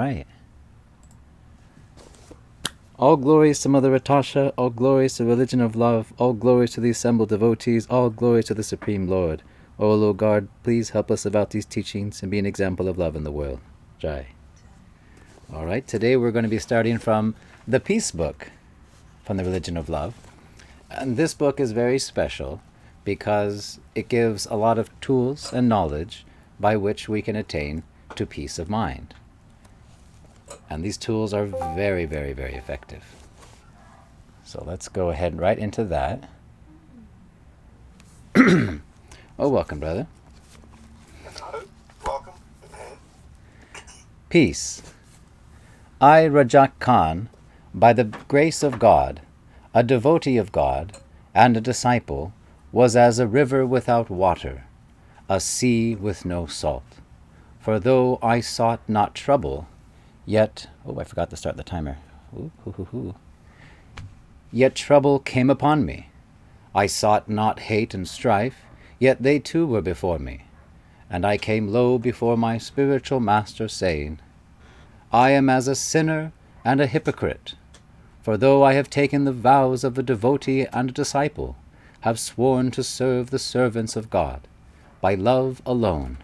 right. All glories to Mother Atasha, all glories to Religion of Love, all glories to the assembled devotees, all glories to the Supreme Lord. O Lord God, please help us about these teachings and be an example of love in the world. Jai. All right, today we're going to be starting from the Peace Book, from the Religion of Love. And this book is very special because it gives a lot of tools and knowledge by which we can attain to peace of mind. And these tools are very, very, very effective. So let's go ahead right into that. Oh, welcome, brother. Welcome. Peace. I, Rajat Khan, by the grace of God, a devotee of God, and a disciple, was as a river without water, a sea with no salt. For though I sought not trouble, yet... Oh, I forgot to start the timer. Yet trouble came upon me. I sought not hate and strife, yet they too were before me. And I came low before my spiritual master, saying, I am as a sinner and a hypocrite. For though I have taken the vows of a devotee and a disciple, have sworn to serve the servants of God, by love alone,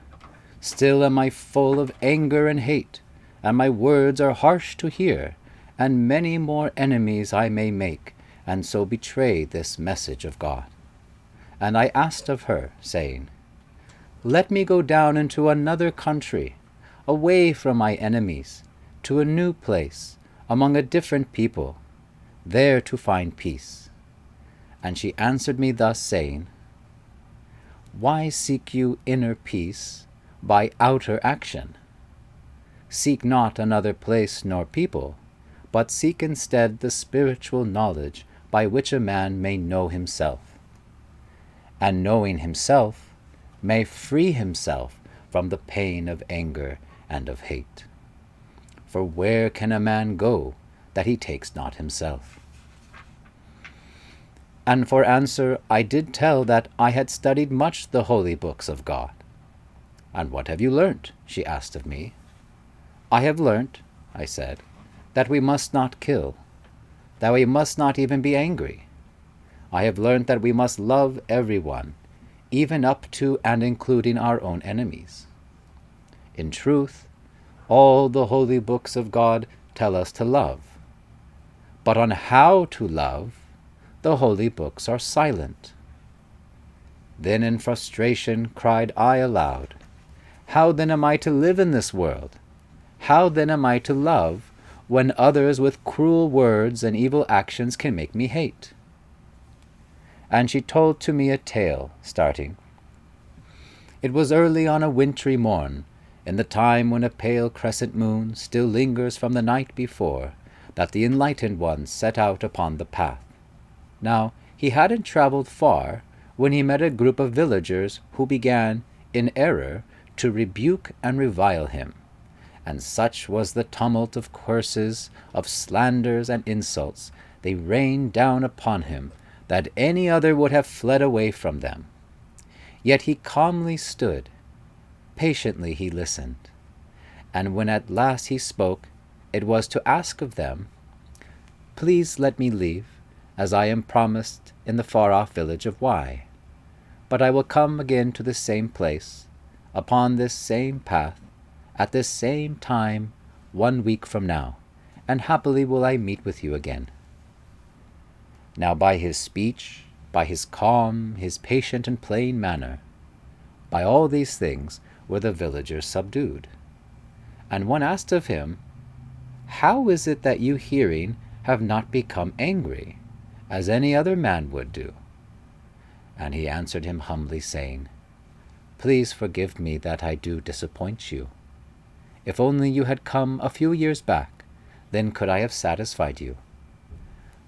still am I full of anger and hate, and my words are harsh to hear, and many more enemies I may make, and so betray this message of God. And I asked of her, saying, Let me go down into another country, away from my enemies, to a new place, among a different people, there to find peace. And she answered me thus, saying, Why seek you inner peace by outer action? Seek not another place nor people, but seek instead the spiritual knowledge by which a man may know himself, and knowing himself may free himself from the pain of anger and of hate. For where can a man go that he takes not himself? And for answer I did tell that I had studied much the holy books of God. And what have you learnt? She asked of me. I have learnt, I said, that we must not kill, that we must not even be angry. I have learnt that we must love everyone, even up to and including our own enemies. In truth, all the holy books of God tell us to love. But on how to love, the holy books are silent. Then in frustration cried I aloud, How then am I to live in this world? How then am I to love when others with cruel words and evil actions can make me hate? And she told to me a tale, starting. It was early on a wintry morn, in the time when a pale crescent moon still lingers from the night before, that the enlightened one set out upon the path. Now, he hadn't traveled far when he met a group of villagers who began, in error, to rebuke and revile him. And such was the tumult of curses, of slanders and insults, they rained down upon him, that any other would have fled away from them. Yet he calmly stood, patiently he listened, and when at last he spoke, it was to ask of them, Please let me leave, as I am promised in the far-off village of Y. But I will come again to the same place, upon this same path, at this same time, 1 week from now, and happily will I meet with you again. Now by his speech, by his calm, his patient and plain manner, by all these things were the villagers subdued. And one asked of him, How is it that you hearing have not become angry, as any other man would do? And he answered him humbly, saying, Please forgive me that I do disappoint you. If only you had come a few years back, then could I have satisfied you.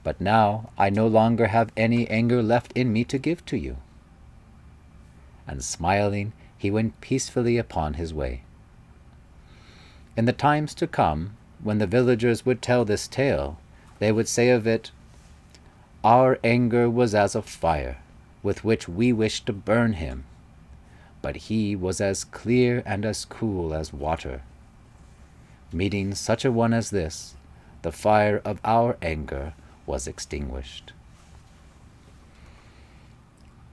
But now I no longer have any anger left in me to give to you. And smiling, he went peacefully upon his way. In the times to come, when the villagers would tell this tale, they would say of it, Our anger was as a fire, with which we wished to burn him, but he was as clear and as cool as water. Meeting such a one as this, the fire of our anger was extinguished.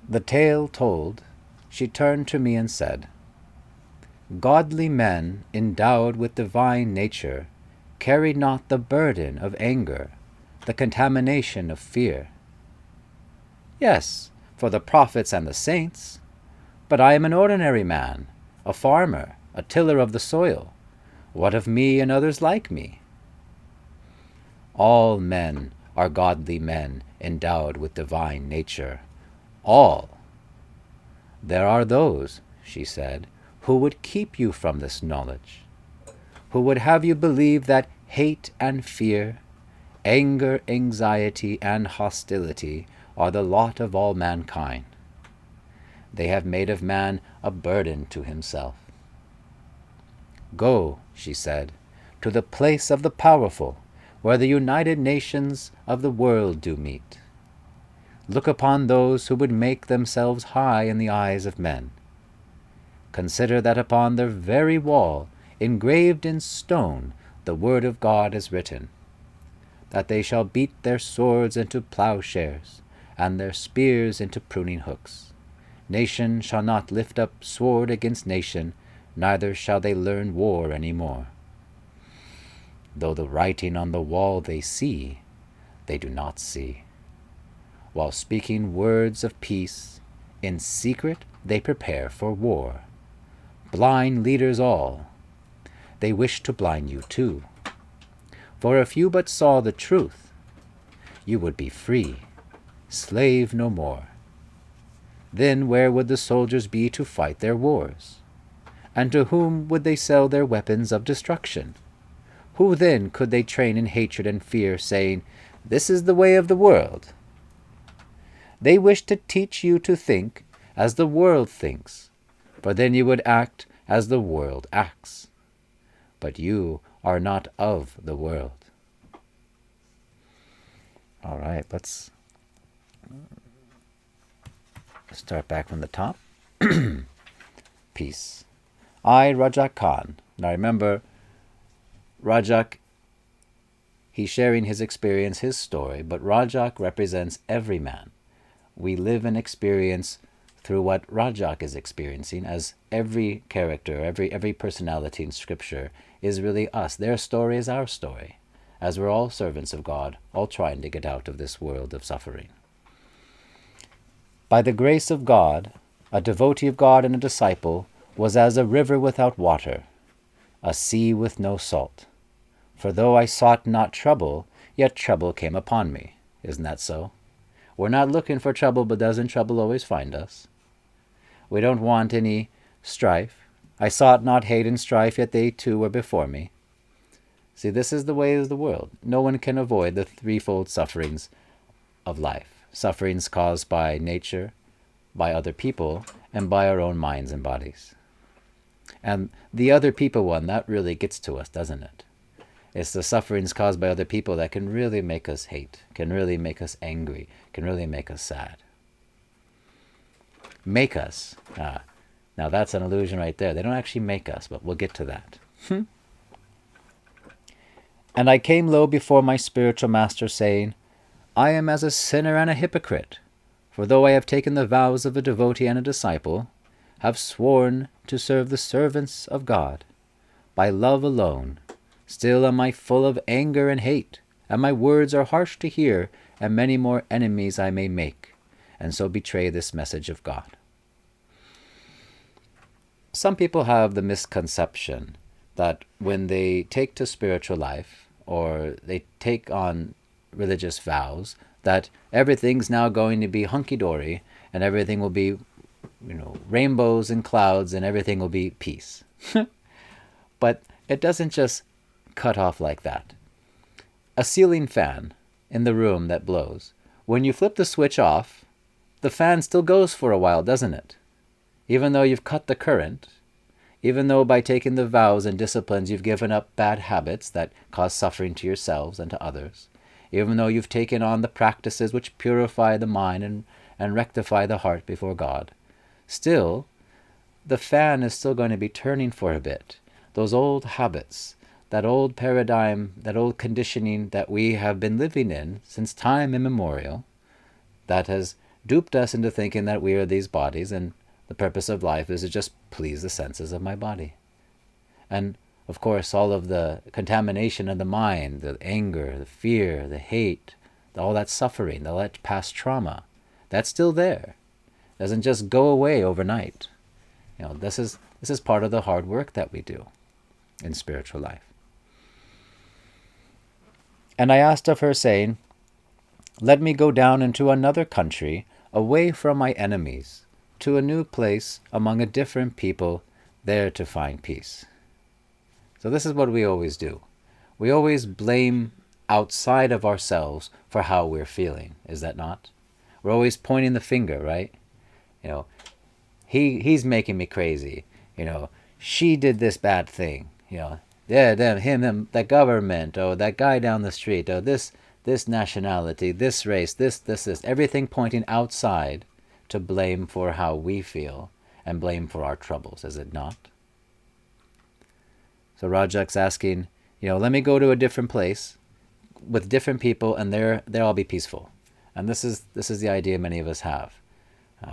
The tale told, she turned to me and said, "Godly men endowed with divine nature carry not the burden of anger, the contamination of fear. Yes, for the prophets and the saints, but I am an ordinary man, a farmer, a tiller of the soil. What of me and others like me? All men are godly men endowed with divine nature. All. There are those," she said, "who would keep you from this knowledge, who would have you believe that hate and fear, anger, anxiety, and hostility are the lot of all mankind. They have made of man a burden to himself. Go," she said, "to the place of the powerful, where the united nations of the world do meet. Look upon those who would make themselves high in the eyes of men. Consider that upon their very wall, engraved in stone, the word of God is written, that they shall beat their swords into plowshares, and their spears into pruning hooks. Nation shall not lift up sword against nation, neither shall they learn war any more. Though the writing on the wall they see, they do not see. While speaking words of peace, in secret they prepare for war. Blind leaders all. They wish to blind you too. For if you but saw the truth, you would be free, slave no more. Then where would the soldiers be to fight their wars? And to whom would they sell their weapons of destruction? Who then could they train in hatred and fear, saying, 'This is the way of the world'? They wish to teach you to think as the world thinks, for then you would act as the world acts. But you are not of the world." All right, let's start back from the top. Peace. I, Rajak Khan. Now remember, Rajak, he's sharing his experience, his story, but Rajak represents every man. We live and experience through what Rajak is experiencing, as every character, every personality in Scripture is really us. Their story is our story, as we're all servants of God, all trying to get out of this world of suffering. By the grace of God, a devotee of God and a disciple was as a river without water, a sea with no salt. For though I sought not trouble, yet trouble came upon me. Isn't that so? We're not looking for trouble, but doesn't trouble always find us? We don't want any strife. I sought not hate and strife, yet they too were before me. See, this is the way of the world. No one can avoid the threefold sufferings of life. Sufferings caused by nature, by other people, and by our own minds and bodies. And the other people one, that really gets to us, doesn't it? It's the sufferings caused by other people that can really make us hate, can really make us angry, can really make us sad. Make us. Now that's an illusion right there. They don't actually make us, but we'll get to that. And I came low before my spiritual master, saying, I am as a sinner and a hypocrite, for though I have taken the vows of a devotee and a disciple, have sworn to serve the servants of God, by love alone, still am I full of anger and hate, and my words are harsh to hear, and many more enemies I may make, and so betray this message of God. Some people have the misconception that when they take to spiritual life, or they take on religious vows, that everything's now going to be hunky-dory, and everything will be, rainbows and clouds, and everything will be peace. But it doesn't just cut off like that. A ceiling fan in the room that blows, when you flip the switch off, the fan still goes for a while, doesn't it? Even though you've cut the current, even though by taking the vows and disciplines you've given up bad habits that cause suffering to yourselves and to others, even though you've taken on the practices which purify the mind and rectify the heart before God, still, the fan is still going to be turning for a bit. Those old habits, that old paradigm, that old conditioning that we have been living in since time immemorial, that has duped us into thinking that we are these bodies and the purpose of life is to just please the senses of my body. And of course, all of the contamination of the mind, the anger, the fear, the hate, all that suffering, all that past trauma, that's still there. It doesn't just go away overnight. This is part of the hard work that we do in spiritual life. And I asked of her, saying, "Let me go down into another country, away from my enemies, to a new place among a different people, there to find peace." So this is what we always do. We always blame outside of ourselves for how we're feeling. Is that not? We're always pointing the finger, right? He's making me crazy. She did this bad thing. Yeah, them, that government, that guy down the street, this nationality, this race, this, everything pointing outside to blame for how we feel and blame for our troubles, is it not? So Rajak's asking, let me go to a different place with different people, and there I'll be peaceful. And this is the idea many of us have.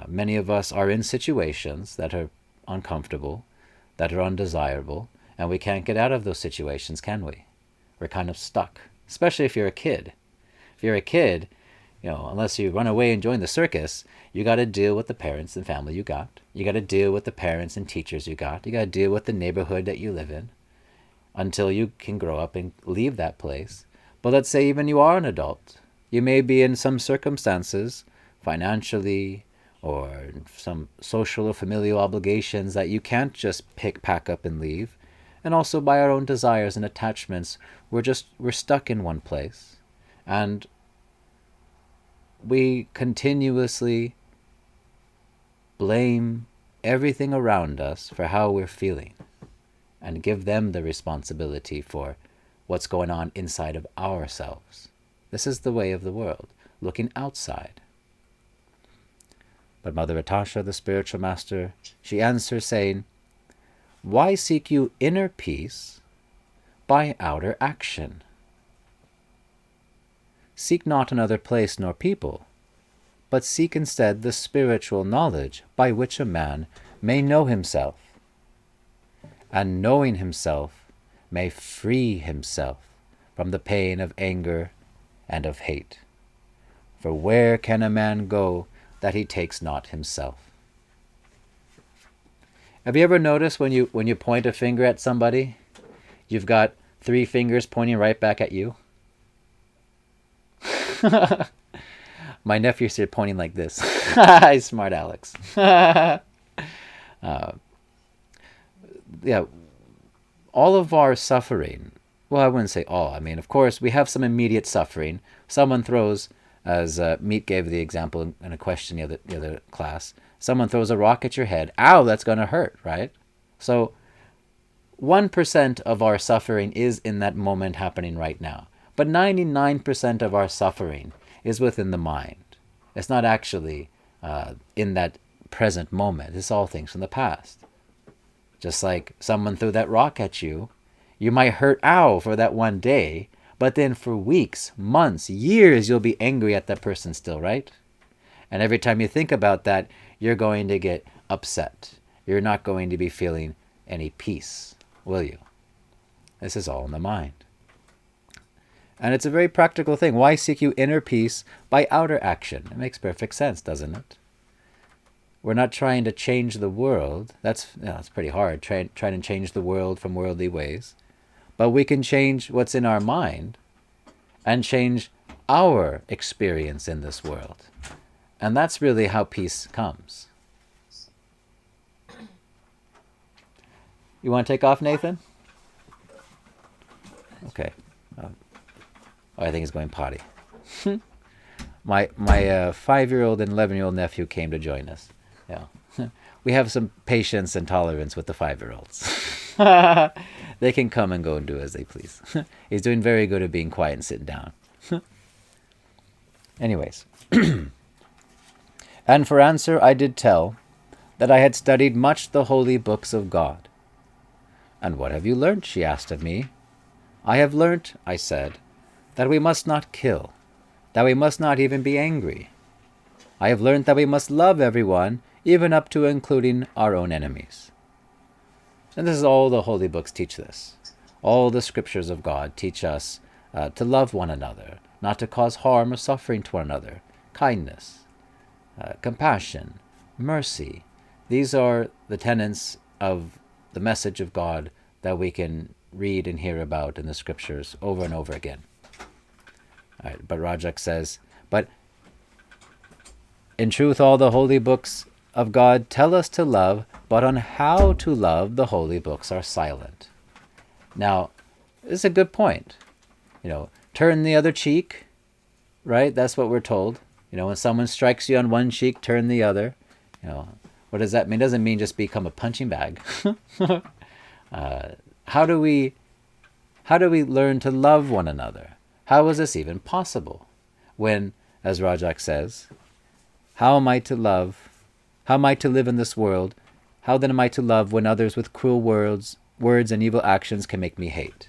Many of us are in situations that are uncomfortable, that are undesirable, and we can't get out of those situations, can we? We're kind of stuck, especially if you're a kid. If you're a kid, unless you run away and join the circus, you got to deal with the parents and family you got. You got to deal with the parents and teachers you got. You got to deal with the neighborhood that you live in until you can grow up and leave that place. But let's say even you are an adult. You may be in some circumstances, financially, or some social or familial obligations that you can't just pack up and leave. And also by our own desires and attachments, we're stuck in one place. And we continuously blame everything around us for how we're feeling and give them the responsibility for what's going on inside of ourselves. This is the way of the world, looking outside. But Mother Atasha, the spiritual master, she answers saying, "Why seek you inner peace by outer action? Seek not another place nor people, but seek instead the spiritual knowledge by which a man may know himself, and knowing himself may free himself from the pain of anger and of hate. For where can a man go that he takes not himself?" Have you ever noticed when you point a finger at somebody, you've got 3 fingers pointing right back at you? My nephew started pointing like this. Smart Alex. Yeah, all of our suffering, well, I wouldn't say all. I mean, of course, we have some immediate suffering. Someone throws, as Meet gave the example in a question the other class, someone throws a rock at your head. Ow, that's going to hurt, right? So 1% of our suffering is in that moment happening right now. But 99% of our suffering is within the mind. It's not actually in that present moment. It's all things from the past. Just like someone threw that rock at you, you might hurt ow for that one day, but then for weeks, months, years, you'll be angry at that person still, right? And every time you think about that, you're going to get upset. You're not going to be feeling any peace, will you? This is all in the mind. And it's a very practical thing. Why seek you inner peace by outer action? It makes perfect sense, doesn't it? We're not trying to change the world. That's pretty hard, trying to change the world from worldly ways. But we can change what's in our mind and change our experience in this world. And that's really how peace comes. You want to take off, Nathan? Okay. I think he's going potty. My 5-year-old and 11-year-old nephew came to join us. Yeah, we have some patience and tolerance with the 5-year-olds. They can come and go and do as they please. He's doing very good at being quiet and sitting down. Anyways. And for answer I did tell that I had studied much the holy books of God. And what have you learnt, she asked of me, I have learnt, I said, that we must not kill, that we must not even be angry. I have learnt that we must love everyone, even up to including our own enemies. And this is all the holy books teach this. All the scriptures of God teach us to love one another, not to cause harm or suffering to one another, kindness, compassion, mercy. These are the tenets of the message of God that we can read and hear about in the scriptures over and over again. All right, but Rajak says, but in truth, all the holy books of God tell us to love, but on how to love, the holy books are silent. Now, this is a good point. Turn the other cheek, right? That's what we're told. When someone strikes you on one cheek, turn the other. What does that mean? It doesn't mean just become a punching bag. How do we learn to love one another? How is this even possible? When, as Rajak says, how am I to love? How am I to live in this world? How then am I to love when others with cruel words and evil actions can make me hate?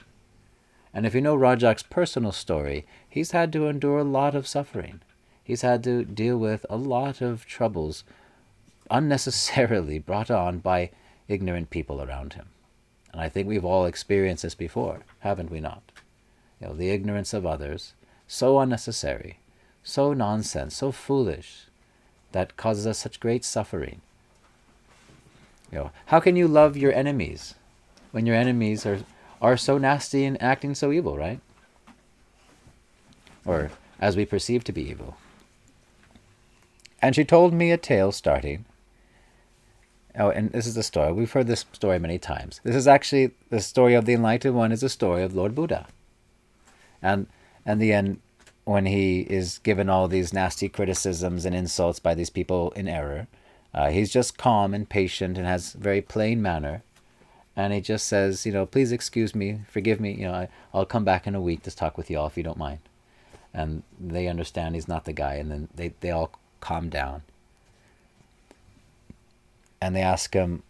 And if you know Rajak's personal story, he's had to endure a lot of suffering. He's had to deal with a lot of troubles unnecessarily brought on by ignorant people around him. And I think we've all experienced this before, haven't we not? The ignorance of others, so unnecessary, so nonsense, so foolish, that causes us such great suffering. How can you love your enemies when your enemies are so nasty and acting so evil, right? Or as we perceive to be evil. And she told me a tale starting. Oh, and this is the story. We've heard this story many times. This is actually the story of the Enlightened One, is the story of Lord Buddha. And the end, when he is given all these nasty criticisms and insults by these people in error, he's just calm and patient and has very plain manner. And he just says, please excuse me, forgive me, I'll come back in a week to talk with you all if you don't mind. And they understand he's not the guy, and then they all calm down. And they ask him,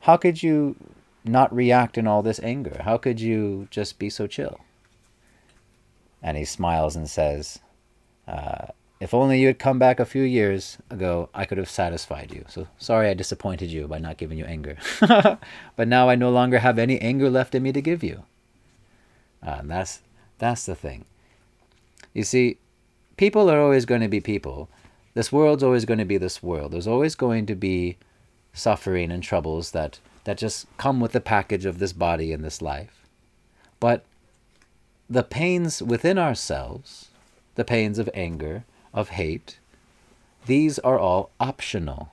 how could you not react in all this anger? How could you just be so chill? And he smiles and says, if only you had come back a few years ago, I could have satisfied you. So sorry I disappointed you by not giving you anger. But now I no longer have any anger left in me to give you. And that's the thing. You see, people are always going to be people. This world's always going to be this world. There's always going to be suffering and troubles that just come with the package of this body and this life. But the pains within ourselves, the pains of anger, of hate, these are all optional.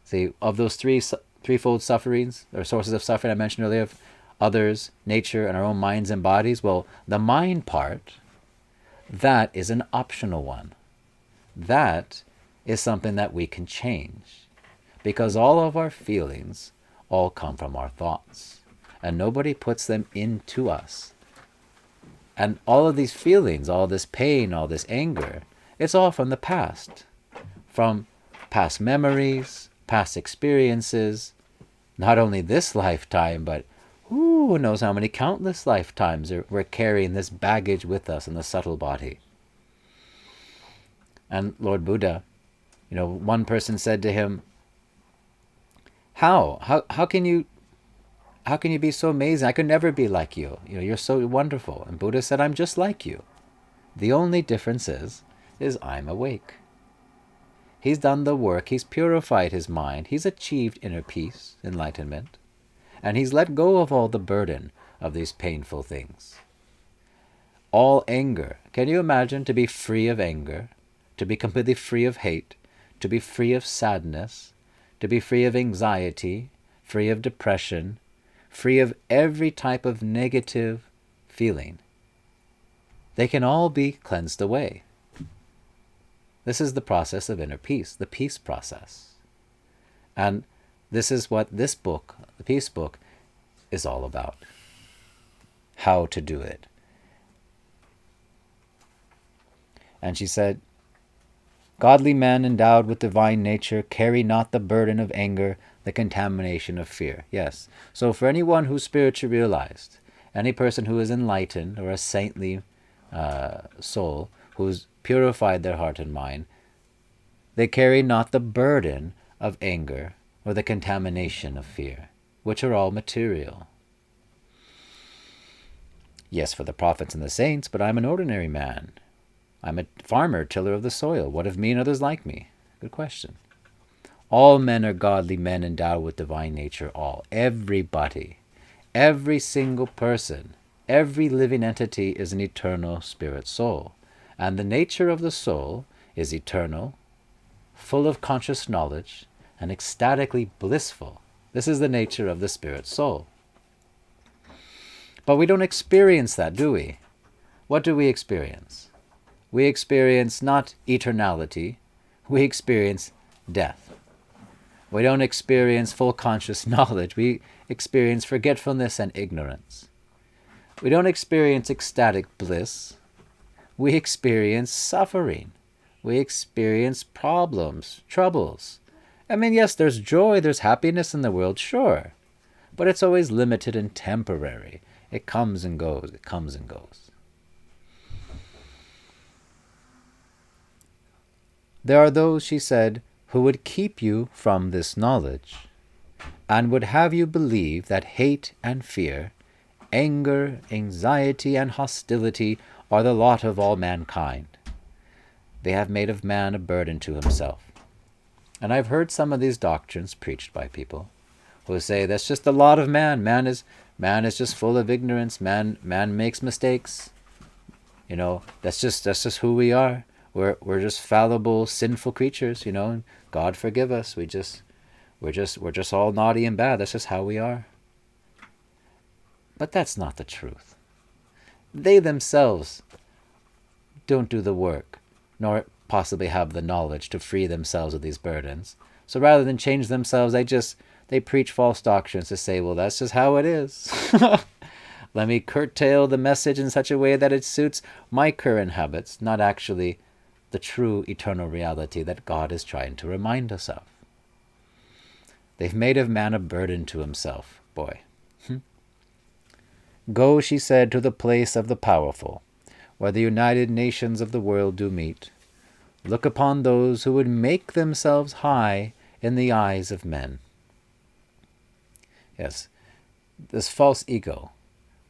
See, of those threefold sufferings, or sources of suffering I mentioned earlier, of others, nature, and our own minds and bodies, well, the mind part, that is an optional one. That is something that we can change, because all of our feelings all come from our thoughts, and nobody puts them into us. And all of these feelings, all this pain, all this anger, it's all from the past, from past memories, past experiences, not only this lifetime, but who knows how many countless lifetimes we're carrying this baggage with us in the subtle body. And Lord Buddha, one person said to him, how can you be so amazing? I could never be like you. You're so wonderful. And Buddha said, I'm just like you. The only difference is I'm awake. He's done the work. He's purified his mind. He's achieved inner peace, enlightenment. And he's let go of all the burden of these painful things. All anger. Can you imagine to be free of anger, to be completely free of hate, to be free of sadness, to be free of anxiety, free of depression, free of every type of negative feeling? They can all be cleansed away. This is the process of inner peace, the peace process. And this is what this book, the Peace Book, is all about. How to do it. And she said, godly men endowed with divine nature carry not the burden of anger, the contamination of fear. Yes. So for anyone who's spiritually realized, Any person who is enlightened or a saintly soul who's purified their heart and mind, they carry not the burden of anger or the contamination of fear, which are all material. Yes, for the prophets and the saints, but I'm an ordinary man. I'm a farmer, tiller of the soil. What of me and others like me? Good question. All men are godly men endowed with divine nature. All. Everybody. Every single person. Every living entity is an eternal spirit soul. And the nature of the soul is eternal, full of conscious knowledge, and ecstatically blissful. This is the nature of the spirit soul. But we don't experience that, do we? What do we experience? We experience not eternality, we experience death. We don't experience full conscious knowledge, we experience forgetfulness and ignorance. We don't experience ecstatic bliss, we experience suffering. We experience problems, troubles. I mean, yes, there's joy, there's happiness in the world, sure. But it's always limited and temporary. It comes and goes, it comes and goes. There are those, she said, who would keep you from this knowledge, and would have you believe that hate and fear, anger, anxiety, and hostility are the lot of all mankind. They have made of man a burden to himself. And I've heard some of these doctrines preached by people who say that's just the lot of man. Man is just full of ignorance. Man makes mistakes. You know, that's just who we are. We're just fallible, sinful creatures. You know, and God forgive us. We're just all naughty and bad. That's just how we are. But that's not the truth. They themselves don't do the work, nor possibly have the knowledge to free themselves of these burdens. So rather than change themselves, they preach false doctrines to say, well, that's just how it is. Let me curtail the message in such a way that it suits my current habits, not actually the true eternal reality that God is trying to remind us of. They've made of man a burden to himself. Boy. Go, she said, to the place of the powerful, where the united nations of the world do meet. Look upon those who would make themselves high in the eyes of men. Yes, this false ego,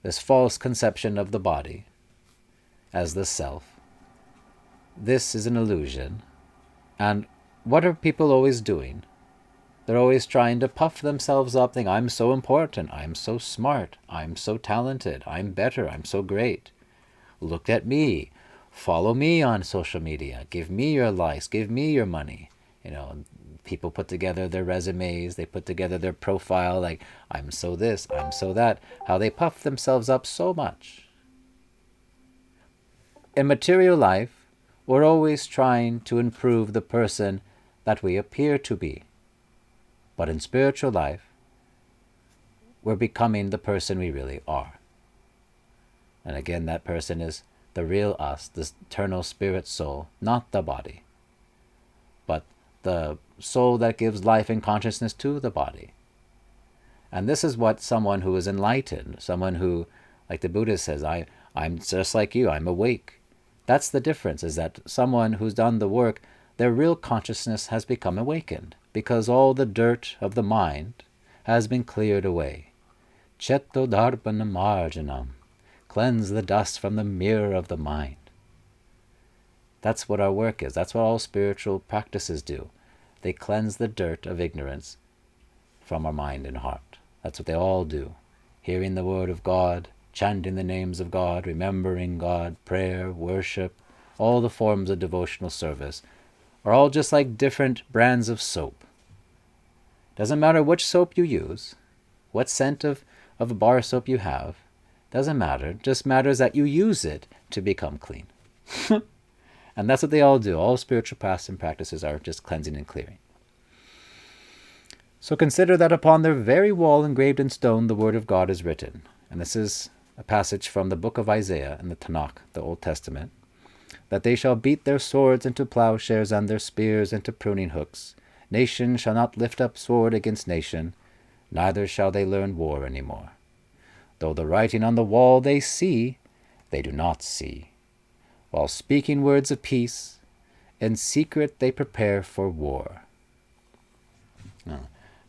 this false conception of the body as the self, this is an illusion. And what are people always doing? They're always trying to puff themselves up, think, I'm so important, I'm so smart, I'm so talented, I'm better, I'm so great. Look at me. Follow me on social media. Give me your likes. Give me your money. You know, people put together their resumes. They put together their profile like, I'm so this, I'm so that. How they puff themselves up so much. In material life, we're always trying to improve the person that we appear to be. But in spiritual life, we're becoming the person we really are. And again, that person is the real us, this eternal spirit soul, not the body, but the soul that gives life and consciousness to the body. And this is what someone who is enlightened, someone who, like the Buddha says, I'm just like you, I'm awake. That's the difference, is that someone who's done the work, their real consciousness has become awakened, because all the dirt of the mind has been cleared away. Cetto darpana marjanam. Cleanse the dust from the mirror of the mind. That's what our work is. That's what all spiritual practices do. They cleanse the dirt of ignorance from our mind and heart. That's what they all do. Hearing the word of God, chanting the names of God, remembering God, prayer, worship, all the forms of devotional service are all just like different brands of soap. Doesn't matter which soap you use, what scent of a bar soap you have, doesn't matter. Just matters that you use it to become clean. And that's what they all do. All spiritual paths and practices are just cleansing and clearing. So consider that upon their very wall engraved in stone the word of God is written. And this is a passage from the book of Isaiah in the Tanakh, the Old Testament. That they shall beat their swords into plowshares and their spears into pruning hooks. Nation shall not lift up sword against nation, neither shall they learn war any more. Though the writing on the wall they see, they do not see. While speaking words of peace, in secret they prepare for war.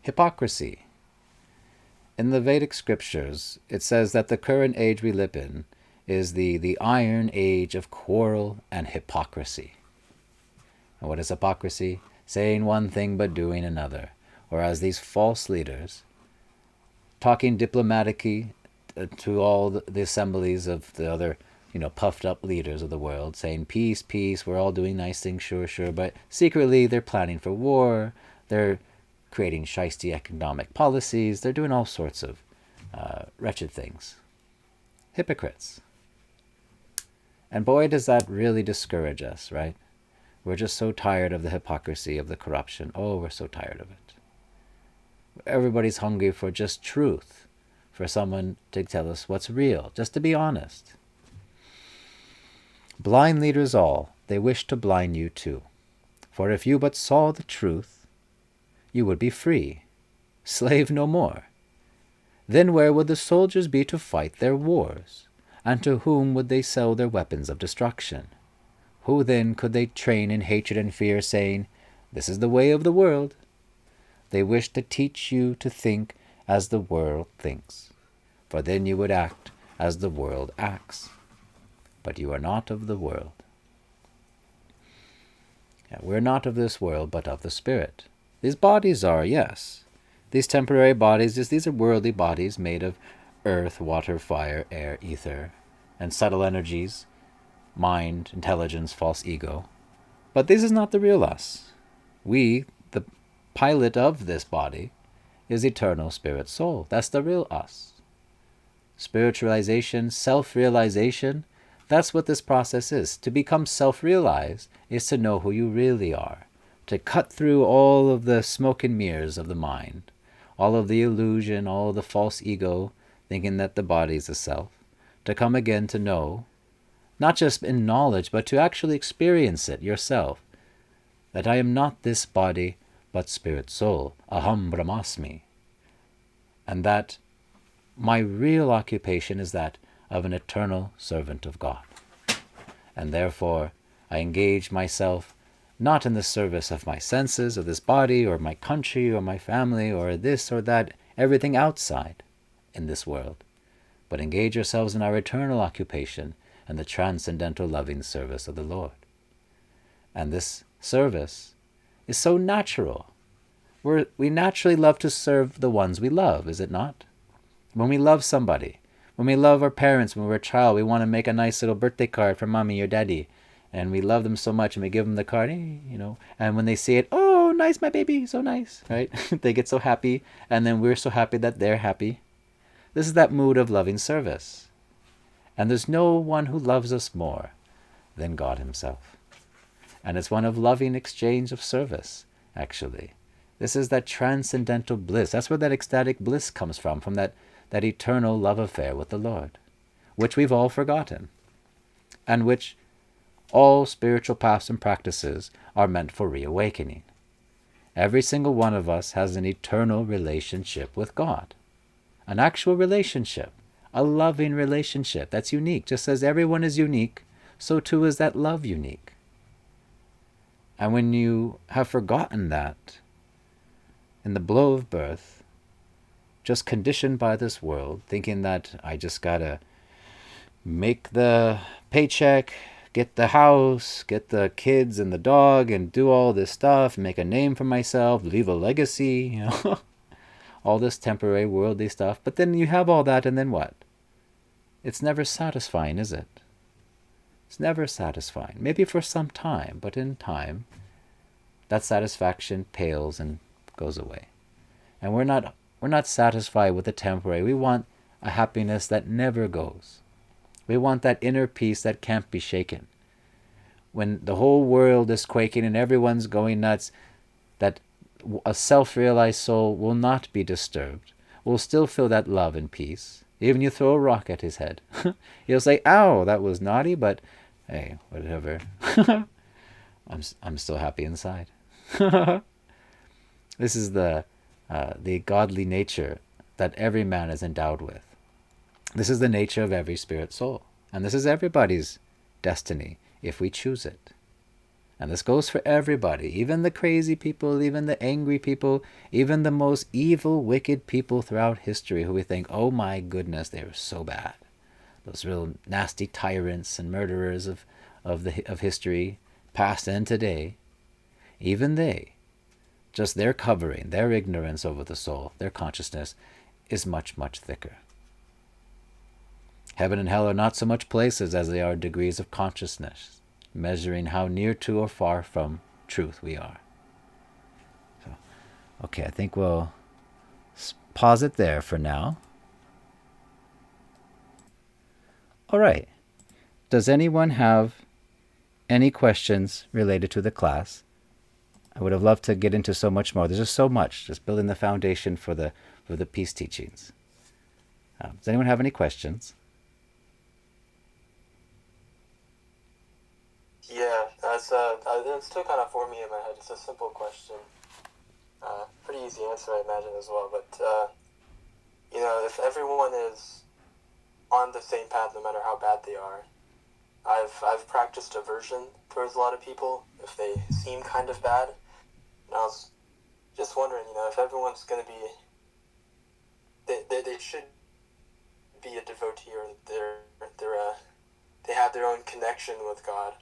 Hypocrisy. In the Vedic scriptures, it says that the current age we live in is the iron age of quarrel and hypocrisy. And what is hypocrisy? Saying one thing but doing another. Or as these false leaders, talking diplomatically to all the assemblies of the other, puffed up leaders of the world, saying peace, peace, we're all doing nice things, sure, sure, but secretly they're planning for war, they're creating shiesty economic policies, they're doing all sorts of wretched things. Hypocrites. And boy, does that really discourage us, right? We're just so tired of the hypocrisy, of the corruption. Oh, we're so tired of it. Everybody's hungry for just truth, for someone to tell us what's real, just to be honest. Blind leaders all, they wish to blind you too. For if you but saw the truth, you would be free, slave no more. Then where would the soldiers be to fight their wars? And to whom would they sell their weapons of destruction? Who then could they train in hatred and fear, saying, this is the way of the world? They wish to teach you to think as the world thinks, for then you would act as the world acts. But you are not of the world. We're not of this world, but of the Spirit. These bodies are, yes. These temporary bodies, these are worldly bodies made of earth, water, fire, air, ether, and subtle energies, mind, intelligence, false ego. But this is not the real us. We, the pilot of this body, is eternal spirit soul. That's the real us. Spiritualization, self-realization, that's what this process is. To become self-realized is to know who you really are, to cut through all of the smoke and mirrors of the mind, all of the illusion, all of the false ego, thinking that the body is a self, to come again to know, not just in knowledge, but to actually experience it yourself, that I am not this body, but spirit soul, aham brahmasmi, and that my real occupation is that of an eternal servant of God. And therefore, I engage myself not in the service of my senses, of this body, or my country, or my family, or this or that, everything outside in this world, but engage yourselves in our eternal occupation and the transcendental loving service of the Lord. And this service is so natural. We naturally love to serve the ones we love, is it not? When we love somebody, when we love our parents when we're a child, we want to make a nice little birthday card for mommy or daddy. And we love them so much, and we give them the card, and when they see it, oh, nice, my baby, so nice, right? They get so happy, and then we're so happy that they're happy. This is that mood of loving service. And there's no one who loves us more than God himself. And it's one of loving exchange of service, actually. This is that transcendental bliss. That's where that ecstatic bliss comes from that eternal love affair with the Lord, which we've all forgotten, and which all spiritual paths and practices are meant for reawakening. Every single one of us has an eternal relationship with God, an actual relationship, a loving relationship that's unique. Just as everyone is unique, so too is that love unique. And when you have forgotten that, in the blow of birth, just conditioned by this world, thinking that I just gotta make the paycheck, get the house, get the kids and the dog, and do all this stuff, make a name for myself, leave a legacy, all this temporary worldly stuff. But then you have all that, and then what? It's never satisfying, is it? It's never satisfying. Maybe for some time, but in time, that satisfaction pales and goes away. And we're not satisfied with the temporary. We want a happiness that never goes. We want that inner peace that can't be shaken. When the whole world is quaking and everyone's going nuts, that a self-realized soul will not be disturbed, will still feel that love and peace. Even you throw a rock at his head. He'll say, ow, that was naughty, but hey, whatever. I'm still happy inside. This is the godly nature that every man is endowed with. This is the nature of every spirit soul. And this is everybody's destiny if we choose it. And this goes for everybody, even the crazy people, even the angry people, even the most evil, wicked people throughout history who we think, oh my goodness, they were so bad. Those real nasty tyrants and murderers of history, past and today, even they, just their covering, their ignorance over the soul, their consciousness, is much, much thicker. Heaven and hell are not so much places as they are degrees of consciousness, measuring how near to or far from truth we are. So, okay, I think we'll pause it there for now. All right. Does anyone have any questions related to the class? I would have loved to get into so much more. There's just so much, just building the foundation for the peace teachings. Does anyone have any questions? Yeah, it's still kind of forming in my head. It's a simple question. Pretty easy answer, I imagine, as well. But, if everyone is on the same path, no matter how bad they are, I've practiced aversion towards a lot of people if they seem kind of bad. And I was just wondering, if everyone's going to be, they should be a devotee, or they have their own connection with God.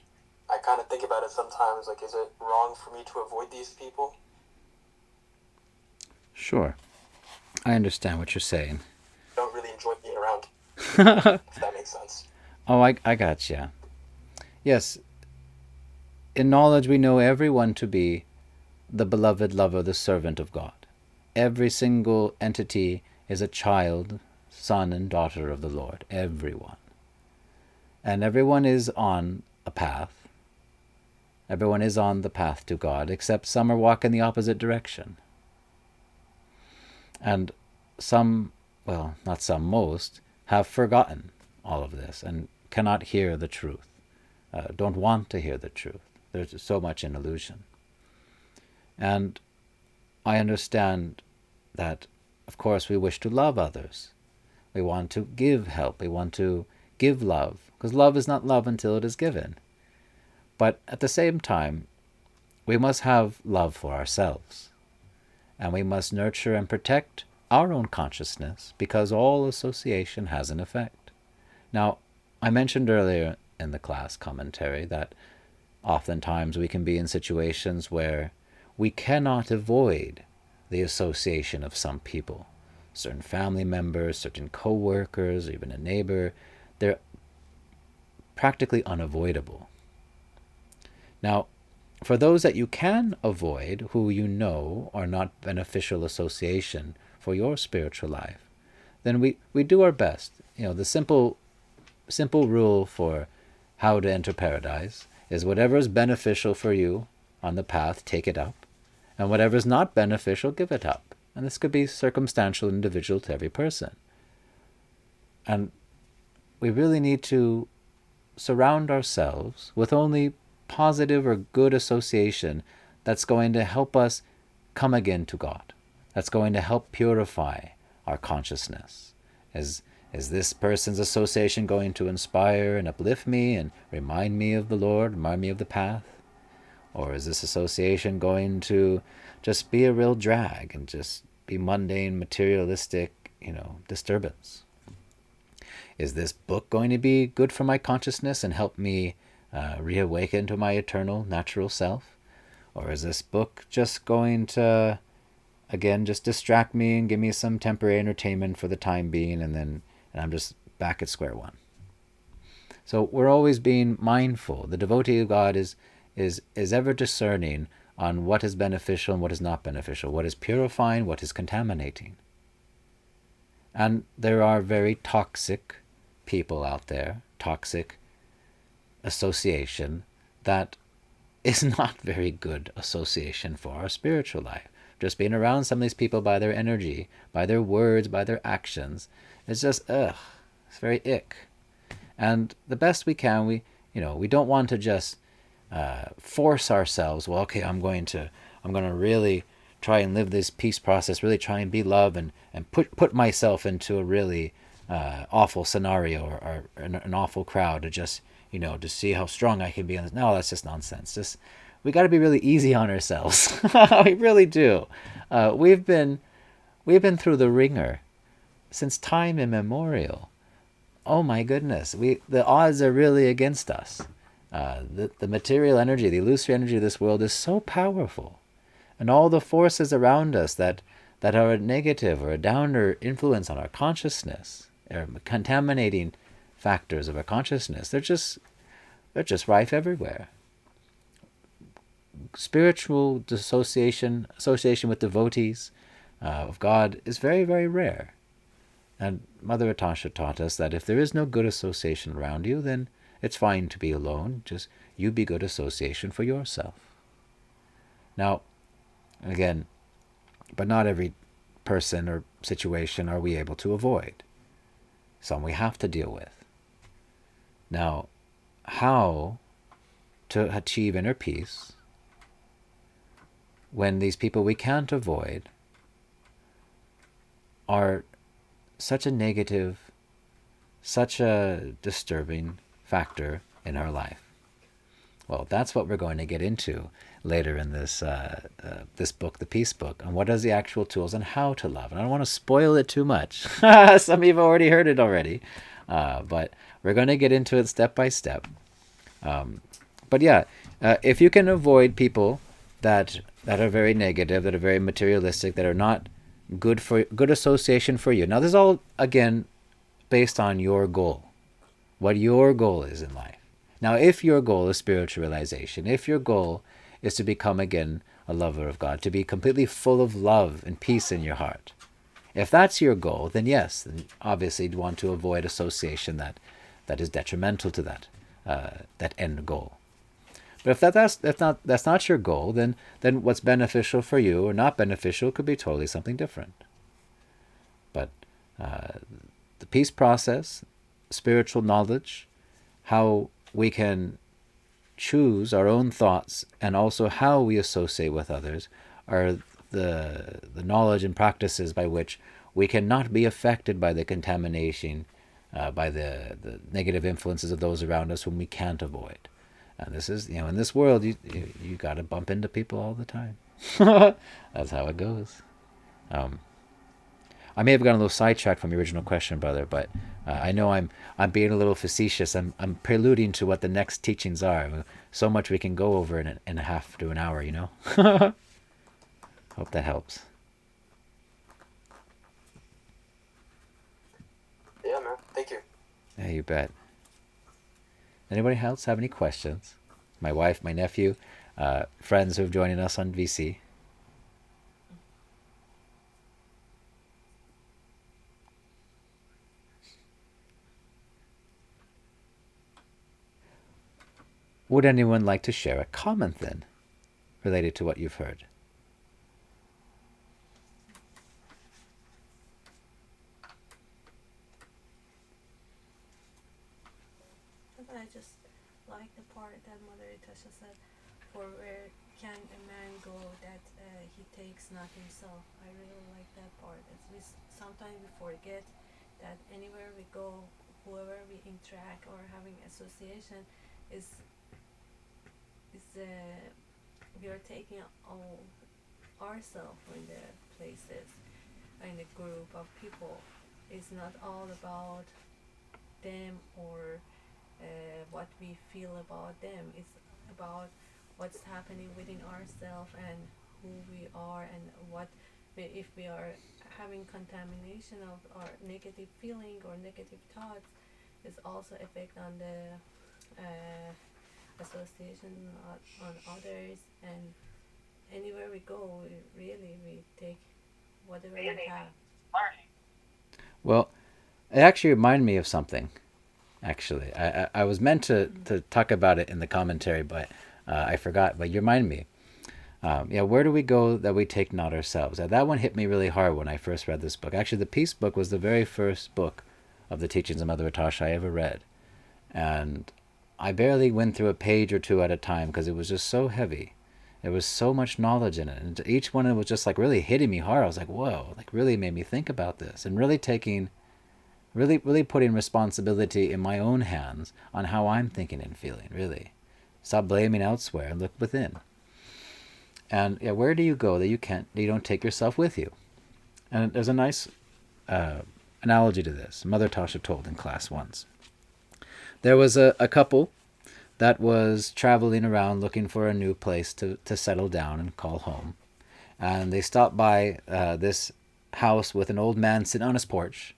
I kind of think about it sometimes, like, is it wrong for me to avoid these people? Sure. I understand what you're saying. I don't really enjoy being around, if that makes sense. Oh, I gotcha. Yes, in knowledge we know everyone to be the beloved lover, the servant of God. Every single entity is a child, son and daughter of the Lord. Everyone. And everyone is on a path. Everyone is on the path to God, except some are walking the opposite direction. And some, well, not some, most, have forgotten all of this and cannot hear the truth, don't want to hear the truth. There's so much in illusion. And I understand that, of course, we wish to love others. We want to give help. We want to give love, because love is not love until it is given. But at the same time, we must have love for ourselves. And we must nurture and protect our own consciousness, because all association has an effect. Now, I mentioned earlier in the class commentary that oftentimes we can be in situations where we cannot avoid the association of some people. Certain family members, certain co-workers, even a neighbor, they're practically unavoidable. Now, for those that you can avoid, who you know are not beneficial association for your spiritual life, then we do our best. The simple rule for how to enter paradise is whatever is beneficial for you on the path, take it up, and whatever is not beneficial, give it up. And this could be circumstantial, individual to every person. And we really need to surround ourselves with only positive or good association that's going to help us come again to God. That's going to help purify our consciousness. Is this person's association going to inspire and uplift me and remind me of the Lord, remind me of the path? Or is this association going to just be a real drag and just be mundane, materialistic, disturbance? Is this book going to be good for my consciousness and help me reawaken to my eternal natural self? Or is this book just going to, again, just distract me and give me some temporary entertainment for the time being, and I'm just back at square one? So we're always being mindful. The devotee of God is ever discerning on what is beneficial and what is not beneficial, what is purifying, what is contaminating. And there are very toxic people out there, toxic association that is not very good association for our spiritual life. Just being around some of these people by their energy, by their words, by their actions, it's just, it's very ick. And the best we can, we don't want to just force ourselves, well, okay, I'm going to really try and live this peace process, really try and be love and put myself into a really awful scenario or an awful crowd to just, to see how strong I can be. No, that's just nonsense. Just we got to be really easy on ourselves. We really do. We've been through the ringer since time immemorial. Oh my goodness, the odds are really against us. The material energy, the illusory energy of this world is so powerful, and all the forces around us that are a negative or a downer influence on our consciousness, or contaminating factors of our consciousness, they're just rife everywhere. Spiritual association with devotees of God is very, very rare. And Mother Natasha taught us that if there is no good association around you, then it's fine to be alone. Just you be good association for yourself. Now, again, but not every person or situation are we able to avoid. Some we have to deal with. Now, how to achieve inner peace when these people we can't avoid are such a negative, such a disturbing factor in our life? Well, that's what we're going to get into later in this book, the Peace Book, on what are the actual tools and how to love. And I don't want to spoil it too much. Some of you have already heard it already. But we're going to get into it step by step. But yeah, if you can avoid people that are very negative, that are very materialistic, that are not good association for you. Now, this is all, again, based on your goal, what your goal is in life. Now, if your goal is spiritual realization, if your goal is to become, again, a lover of God, to be completely full of love and peace in your heart, if that's your goal, then yes, then obviously you'd want to avoid association that is detrimental to that end goal. But if that's not your goal, then what's beneficial for you or not beneficial could be totally something different. But the peace process, spiritual knowledge, how we can choose our own thoughts, and also how we associate with others, are the knowledge and practices by which we cannot be affected by the contamination, by the negative influences of those around us whom we can't avoid. And this is, in this world, you got to bump into people all the time. That's how it goes. I may have gotten a little sidetracked from your original question, brother, but I know I'm being a little facetious. I'm preluding to what the next teachings are. So much we can go over in a half to an hour, Hope that helps. Yeah, man. Thank you. Yeah, you bet. Anybody else have any questions? My wife, my nephew, friends who have joined us on VC. Would anyone like to share a comment then, related to what you've heard? I just like the part that Mother Natasha said, for where can a man go that he takes not himself. I really like that part. Sometimes we forget that anywhere we go, whoever we interact or having association is we are taking all ourselves in the places, in a group of people. It's not all about them or what we feel about them. It's about what's happening within ourselves and who we are, and if we are having contamination of our negative feeling or negative thoughts, is also effect on the association on others. And anywhere we go, we take whatever we have. Well, it actually reminded me of something. Actually, I was meant to talk about it in the commentary, but I forgot. But you remind me. Where do we go that we take not ourselves? That one hit me really hard when I first read this book. Actually, the Peace Book was the very first book of the teachings of Mother Natasha I ever read. And I barely went through a page or two at a time because it was just so heavy. There was so much knowledge in it. And each one was just like really hitting me hard. I was like, whoa, like really made me think about this. And really taking Really putting responsibility in my own hands on how I'm thinking and feeling, really. Stop blaming elsewhere and look within. And yeah, where do you go that you don't take yourself with you? And there's a nice analogy to this. Mother Tasha told in class once. There was a couple that was traveling around looking for a new place to settle down and call home. And they stopped by this house with an old man sitting on his porch.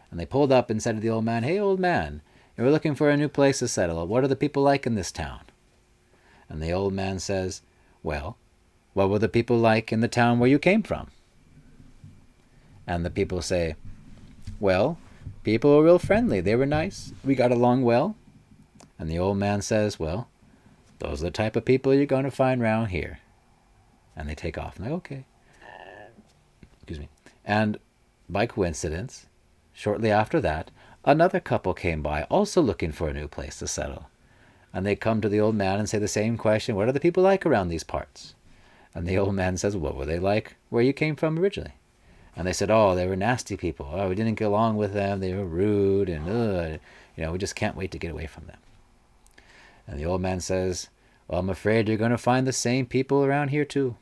And they pulled up and said to the old man, "Hey, old man, we're looking for a new place to settle. What are the people like in this town?" And the old man says, "Well, what were the people like in the town where you came from?" And the people say, "Well, people were real friendly. They were nice. We got along well." And the old man says, "Well, those are the type of people you're going to find around here." And they take off. I'm like, okay. Excuse me. And by coincidence, shortly after that, another couple came by, also looking for a new place to settle. And they come to the old man and say the same question, "What are the people like around these parts?" And the old man says, "What were they like where you came from originally?" And they said, "Oh, they were nasty people. Oh, we didn't get along with them. They were rude, and we just can't wait to get away from them." And the old man says, "Well, I'm afraid you're going to find the same people around here too."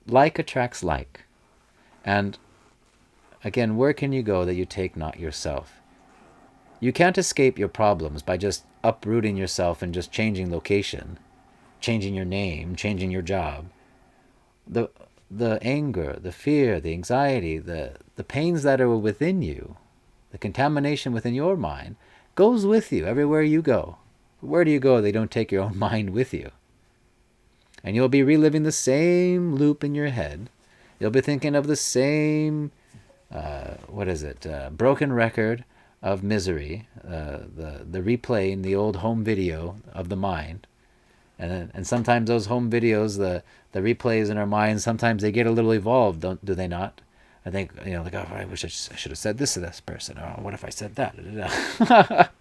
Like attracts like. And again, where can you go that you take not yourself? You can't escape your problems by just uprooting yourself and just changing location, changing your name, changing your job. The anger, the fear, the anxiety, the pains that are within you, the contamination within your mind, goes with you everywhere you go. Where do you go? They don't take your own mind with you. And you'll be reliving the same loop in your head. You'll be thinking of the same, broken record of misery, the replaying the old home video of the mind. And sometimes those home videos, the replays in our minds, sometimes they get a little evolved, do they not? I think, like, oh, I wish I should have said this to this person. Or what if I said that?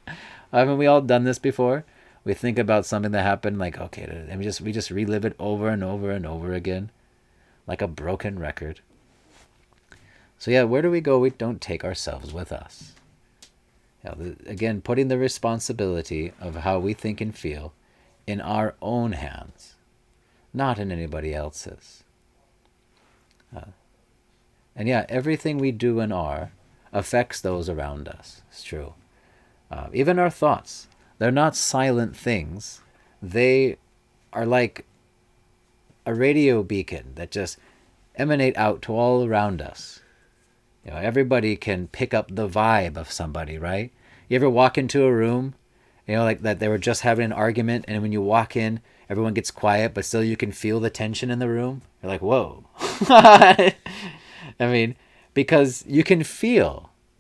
Haven't we all done this before? We think about something that happened, like, okay, and we just relive it over and over and over again, like a broken record. So yeah, where do we go? We don't take ourselves with us. Again, putting the responsibility of how we think and feel in our own hands, not in anybody else's. And yeah, everything we do and are affects those around us. It's true. Even our thoughts, they're not silent things. They are like a radio beacon that just emanate out to all around us. Everybody can pick up the vibe of somebody, right? You ever walk into a room, like that they were just having an argument, and when you walk in, everyone gets quiet, but still you can feel the tension in the room? You're like, whoa. I mean, because you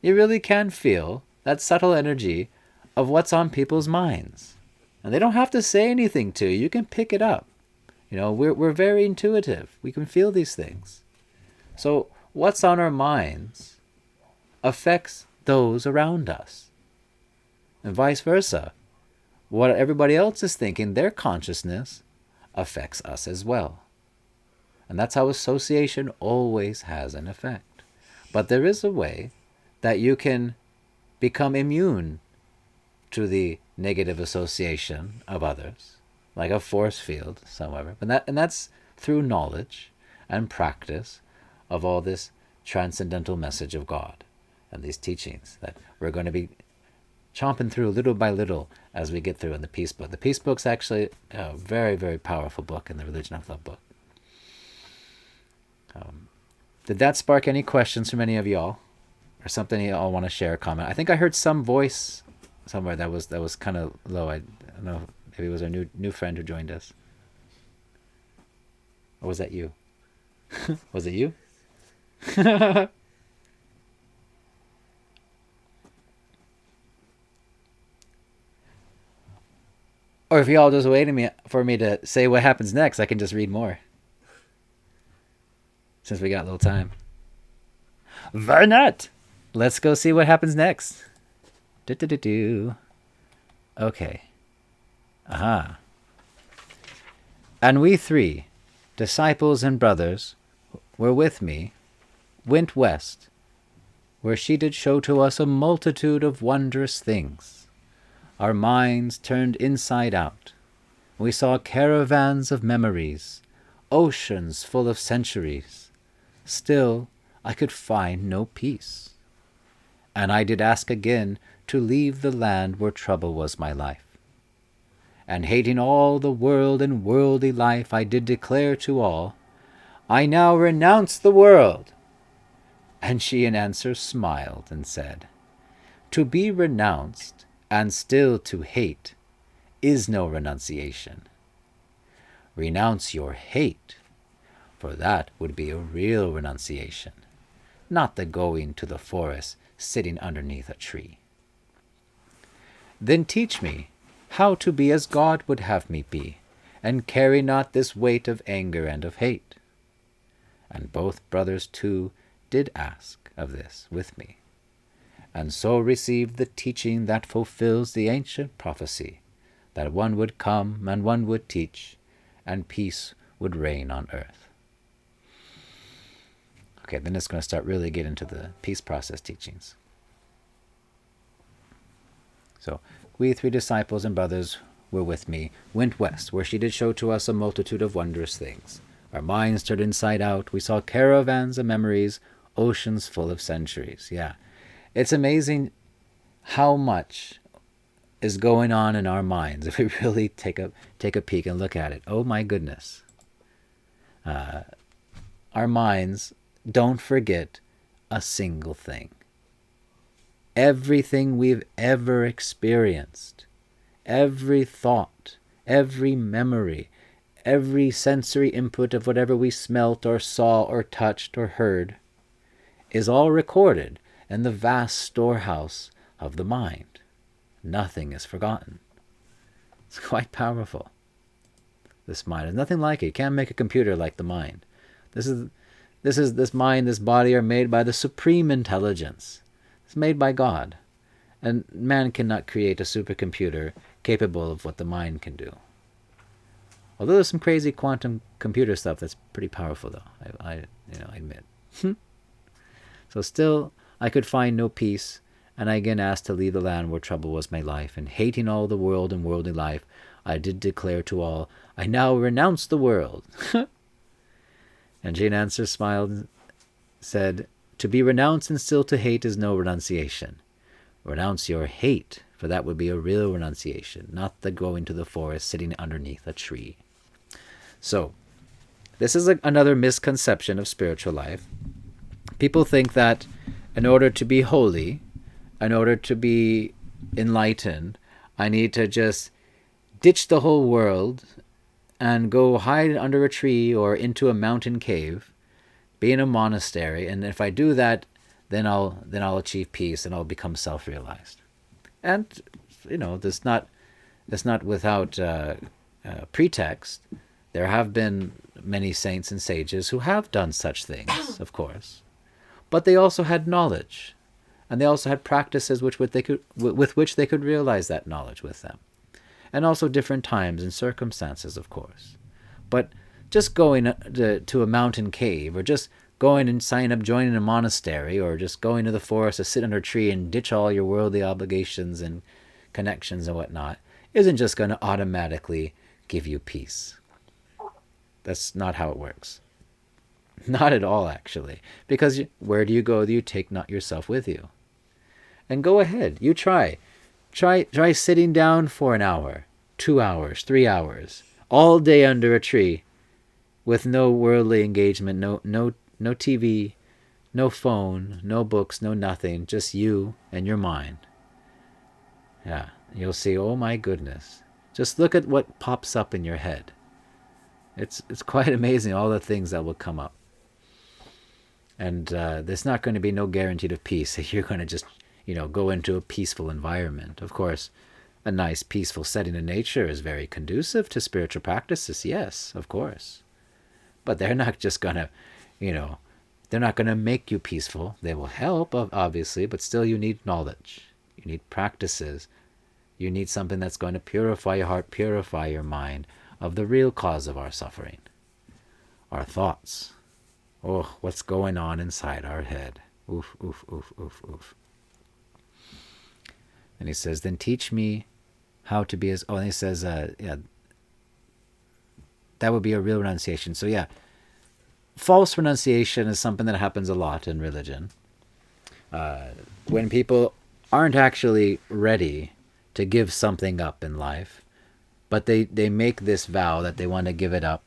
really can feel that subtle energy of what's on people's minds. And they don't have to say anything to you. You can pick it up. We're very intuitive. We can feel these things. So what's on our minds affects those around us. And vice versa. What everybody else is thinking, their consciousness, affects us as well. And that's how association always has an effect. But there is a way that you can become immune to the negative association of others, like a force field, however. And that's through knowledge and practice of all this transcendental message of God and these teachings that we're going to be chomping through little by little as we get through in the Peace Book. The Peace Book's actually a very, very powerful book in the Religion of Love book. Did that spark any questions from any of y'all? Or something you all want to share, comment? I think I heard some voice somewhere that was kind of low. I don't know, maybe it was our new friend who joined us. Or was that you? Was it you? Or if y'all just waiting for me to say what happens next, I can just read more. Since we got a little time. Why not? Let's go see what happens next. Okay. Aha. And we three, disciples and brothers, were with me went west, where she did show to us a multitude of wondrous things. Our minds turned inside out. We saw caravans of memories, oceans full of centuries. Still I could find no peace. And I did ask again to leave the land where trouble was my life. And hating all the world and worldly life, I did declare to all, I now renounce the world. And she in answer smiled and said, To be renounced and still to hate is no renunciation. Renounce your hate, for that would be a real renunciation, not the going to the forest sitting underneath a tree. Then teach me how to be as God would have me be, and carry not this weight of anger and of hate. And both brothers too did ask of this with me, and so received the teaching that fulfills the ancient prophecy, that one would come and one would teach, and peace would reign on earth. Okay, then it's going to start really get into the peace process teachings. So, we 3 disciples and brothers were with me, went west, where she did show to us a multitude of wondrous things. Our minds turned inside out. We saw caravans of memories, oceans full of centuries. Yeah, it's amazing how much is going on in our minds if we really take a peek and look at it. Oh my goodness. Our minds don't forget a single thing. Everything we've ever experienced, every thought, every memory, every sensory input of whatever we smelt or saw or touched or heard, is all recorded in the vast storehouse of the mind. Nothing is forgotten. It's quite powerful. This mind is nothing like it. You can't make a computer like the mind. This mind, this body are made by the supreme intelligence. It's made by God. And man cannot create a supercomputer capable of what the mind can do. Although there's some crazy quantum computer stuff that's pretty powerful, though, I admit. So still, I could find no peace, and I again asked to leave the land where trouble was my life, and hating all the world and worldly life, I did declare to all, I now renounce the world. And Jane answer smiled and said, To be renounced and still to hate is no renunciation. Renounce your hate, for that would be a real renunciation, not the going to the forest sitting underneath a tree. So, this is another misconception of spiritual life. People think that in order to be holy, in order to be enlightened, I need to just ditch the whole world and go hide under a tree or into a mountain cave, be in a monastery, and if I do that, then I'll achieve peace and I'll become self-realized. And that's not without pretext. There have been many saints and sages who have done such things, of course, but they also had knowledge, and they also had practices with which they could realize that knowledge with them, and also different times and circumstances, of course. But just going to a mountain cave, or just going and signing up, joining a monastery, or just going to the forest to sit under a tree and ditch all your worldly obligations and connections and whatnot, isn't just going to automatically give you peace. That's not how it works. Not at all, actually. Because where do you go? You take not yourself with you. And go ahead. You try. Try sitting down for an hour, 2 hours, 3 hours, all day under a tree, with no worldly engagement, no TV, no phone, no books, no nothing, just you and your mind. Yeah, you'll see, oh my goodness. Just look at what pops up in your head. It's quite amazing, all the things that will come up. And there's not going to be no guarantee of peace if you're going to just, go into a peaceful environment. Of course, a nice, peaceful setting in nature is very conducive to spiritual practices, yes, of course. But they're not just going to, they're not going to make you peaceful. They will help, obviously, but still you need knowledge. You need practices. You need something that's going to purify your heart, purify your mind of the real cause of our suffering, our thoughts, Oh, what's going on inside our head? Oof, oof, oof, oof, oof. And he says, then teach me how to be as... Oh, and he says, yeah, that would be a real renunciation. So yeah, false renunciation is something that happens a lot in religion. When people aren't actually ready to give something up in life, but they make this vow that they want to give it up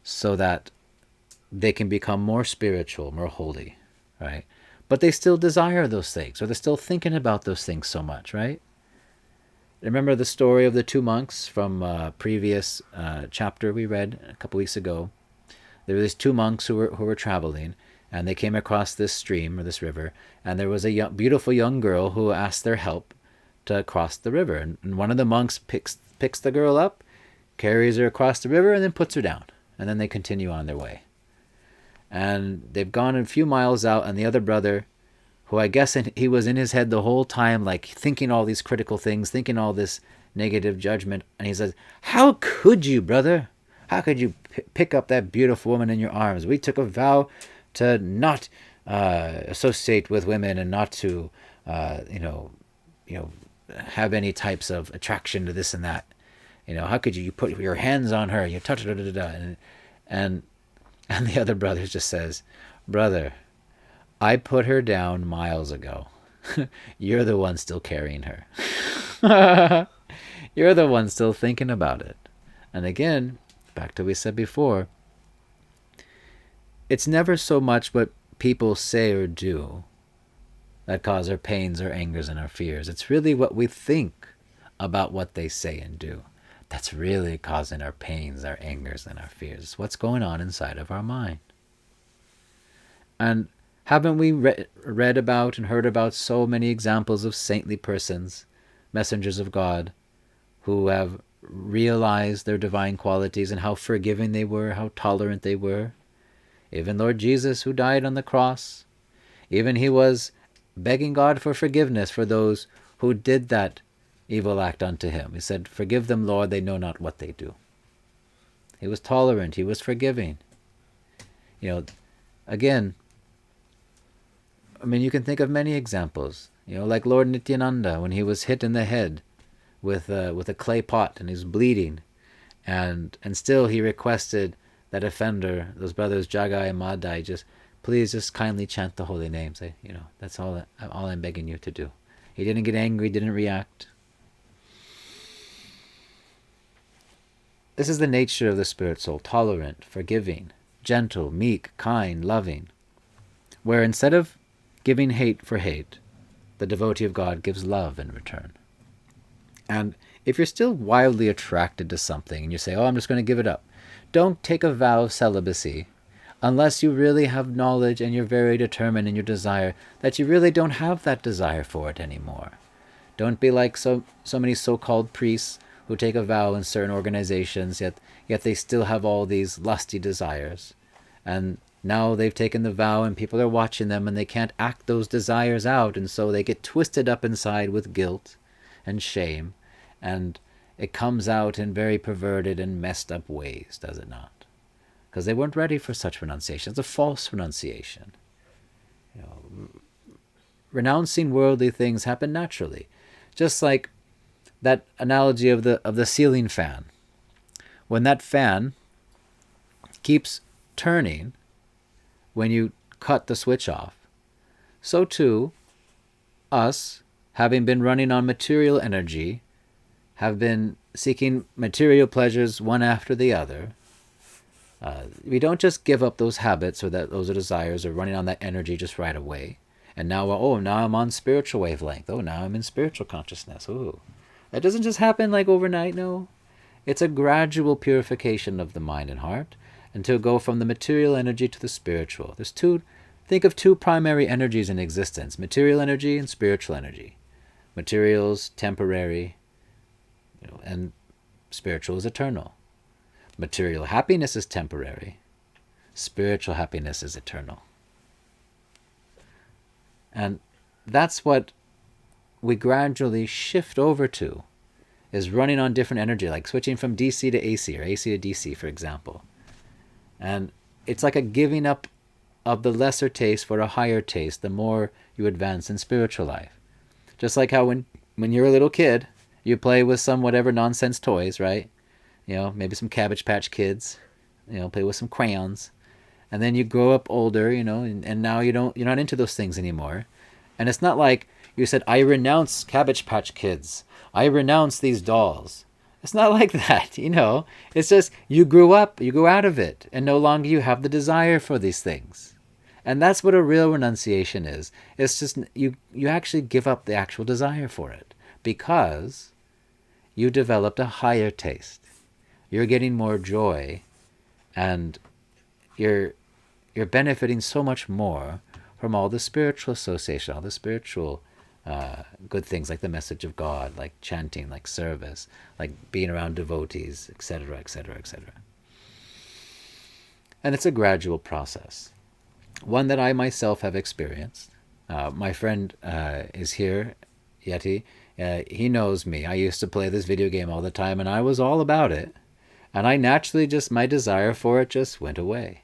so that they can become more spiritual, more holy, right? But they still desire those things, or they're still thinking about those things so much, right? Remember the story of the two monks from a previous chapter we read a couple weeks ago? There were these two monks who were traveling, and they came across this stream or this river, and there was a beautiful young girl who asked their help to cross the river. And one of the monks picks the girl up, carries her across the river, and then puts her down. And then they continue on their way. And they've gone a few miles out, and the other brother, who I guess he was in his head the whole time, like thinking all these critical things, thinking all this negative judgment, and he says, how could you, brother? How could you pick up that beautiful woman in your arms? We took a vow to not associate with women and not to, have any types of attraction to this and that. How could you put your hands on her? You touch her, and the other brother just says, brother, I put her down miles ago. You're the one still carrying her. You're the one still thinking about it. And again, back to what we said before, it's never so much what people say or do that cause our pains, our angers, and our fears. It's really what we think about what they say and do that's really causing our pains, our angers, and our fears. It's what's going on inside of our mind. And haven't we read about and heard about so many examples of saintly persons, messengers of God, who have realized their divine qualities and how forgiving they were, how tolerant they were? Even Lord Jesus, who died on the cross, even he was begging God for forgiveness for those who did that evil act unto him. He said, forgive them, Lord, they know not what they do. He was tolerant, he was forgiving. Again, you can think of many examples. Like Lord Nityananda, when he was hit in the head with a clay pot and he was bleeding, and still he requested that offender, those brothers Jagai and Madai, please just kindly chant the holy names. That's all I'm begging you to do. He didn't get angry, didn't react. This is the nature of the spirit soul: tolerant, forgiving, gentle, meek, kind, loving. Where instead of giving hate for hate, the devotee of God gives love in return. And if you're still wildly attracted to something and you say, I'm just going to give it up, don't take a vow of celibacy unless you really have knowledge and you're very determined in your desire that you really don't have that desire for it anymore. Don't be like so many so-called priests who take a vow in certain organizations, yet they still have all these lusty desires. And now they've taken the vow and people are watching them and they can't act those desires out, and so they get twisted up inside with guilt and shame, and it comes out in very perverted and messed up ways, does it not? Because they weren't ready for such renunciation. It's a false renunciation. Renouncing worldly things happen naturally. Just like that analogy of the ceiling fan. When that fan keeps turning when you cut the switch off, so too us, having been running on material energy, have been seeking material pleasures one after the other. We don't just give up those habits or those desires or running on that energy just right away. And now I'm on spiritual wavelength. Now I'm in spiritual consciousness. That doesn't just happen like overnight, no. It's a gradual purification of the mind and heart until go from the material energy to the spiritual. Think of two primary energies in existence: material energy and spiritual energy. Material's temporary, and spiritual is eternal. Material happiness is temporary. Spiritual happiness is eternal. And that's what we gradually shift over to, is running on different energy, like switching from DC to AC or AC to DC, for example. And it's like a giving up of the lesser taste for a higher taste the more you advance in spiritual life. Just like how when you're a little kid, you play with some whatever nonsense toys, right? Maybe some Cabbage Patch Kids, play with some crayons. And then you grow up older, and now you're not into those things anymore. And it's not like you said, I renounce Cabbage Patch Kids. I renounce these dolls. It's not like that, It's just you grew up, you grew out of it, and no longer you have the desire for these things. And that's what a real renunciation is. It's just you actually give up the actual desire for it because you developed a higher taste. You're getting more joy, and you're benefiting so much more from all the spiritual association, all the spiritual good things like the message of God, like chanting, like service, like being around devotees, etc., etc., etc. And it's a gradual process, one that I myself have experienced. My friend is here, Yeti. He knows me. I used to play this video game all the time, and I was all about it. And I naturally my desire for it just went away.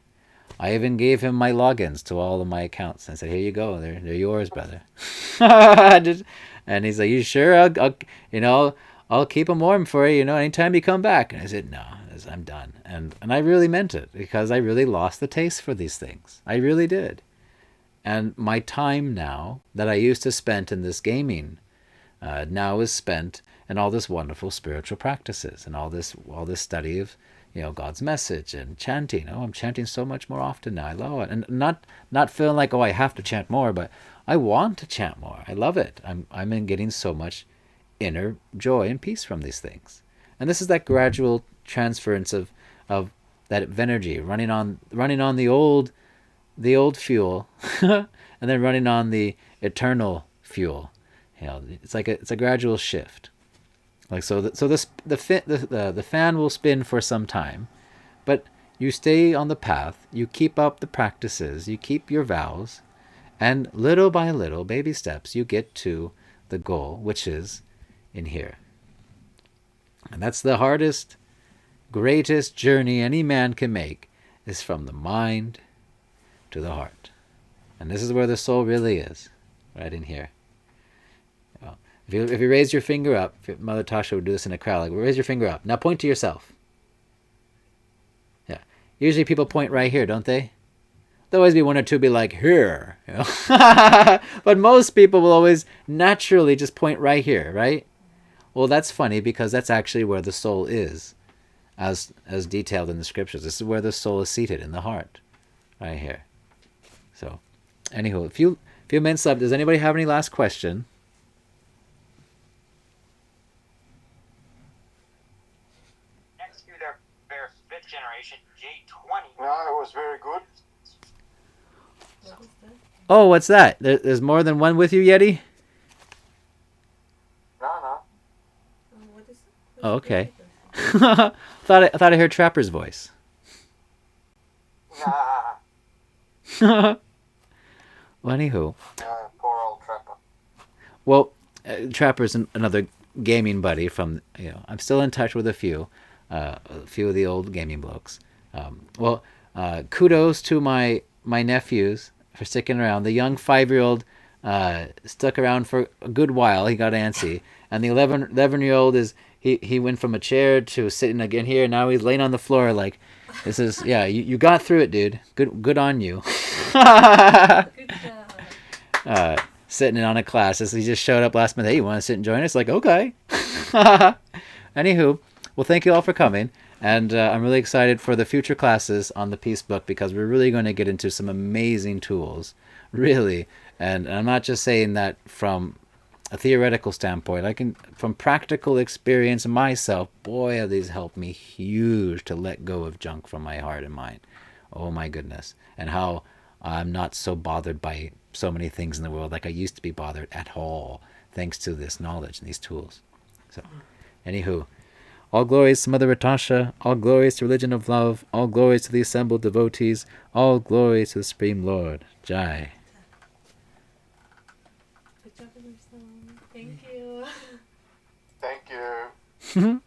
I even gave him my logins to all of my accounts. I said, here you go. They're yours, brother. And he's like, you sure? I'll keep them warm for you, anytime you come back. And I said, no, I'm done. And I really meant it because I really lost the taste for these things. I really did. And my time now that I used to spend in this gaming now is spent in all this wonderful spiritual practices and all this study of God's message and chanting. I'm chanting so much more often now. I love it. And not feeling like, I have to chant more, but I want to chant more. I love it. I'm getting so much inner joy and peace from these things. And this is that gradual transference of that energy running on the old fuel and then running on the eternal fuel. It's a gradual shift. The fan will spin for some time, but you stay on the path, you keep up the practices, you keep your vows, and little by little, baby steps, you get to the goal, which is in here. And that's the hardest, greatest journey any man can make, is from the mind to the heart. And this is where the soul really is, right in here. If you raise your finger up, if Mother Tasha would do this in a crowd, raise your finger up. Now point to yourself. Yeah. Usually people point right here, don't they? There'll always be one or two be like, here. But most people will always naturally just point right here, right? Well, that's funny because that's actually where the soul is, as detailed in the scriptures. This is where the soul is seated, in the heart, right here. So, anywho, a few minutes left. Does anybody have any last question? Generation J20. No, it was very good. What is that? Oh, what's that? There's more than one with you, Yeti? No. What is it? Oh, okay. thought I heard Trapper's voice. Nah. Well, anywho. Poor old Trapper. Well, Trapper's another gaming buddy from, I'm still in touch with a few of the old gaming blokes. Kudos to my nephews for sticking around. The young 5-year-old stuck around for a good while. He got antsy. And the 11-year-old he went from a chair to sitting again here. And now he's laying on the floor like, this is, you got through it, dude. Good on you. Good job. Sitting in on a class. He just showed up last minute. Hey, you want to sit and join us? Like, okay. Anywho, well, thank you all for coming. And I'm really excited for the future classes on the Peace Book because we're really going to get into some amazing tools. Really. And I'm not just saying that from a theoretical standpoint. From practical experience myself, boy, have these helped me huge to let go of junk from my heart and mind. Oh, my goodness. And how I'm not so bothered by so many things in the world like I used to be bothered at all, thanks to this knowledge and these tools. So, anywho, all glories to Mother Ratasha, all glories to Religion of Love, all glories to the assembled devotees, all glories to the Supreme Lord. Jai. Good job with your song. Thank you. Thank you.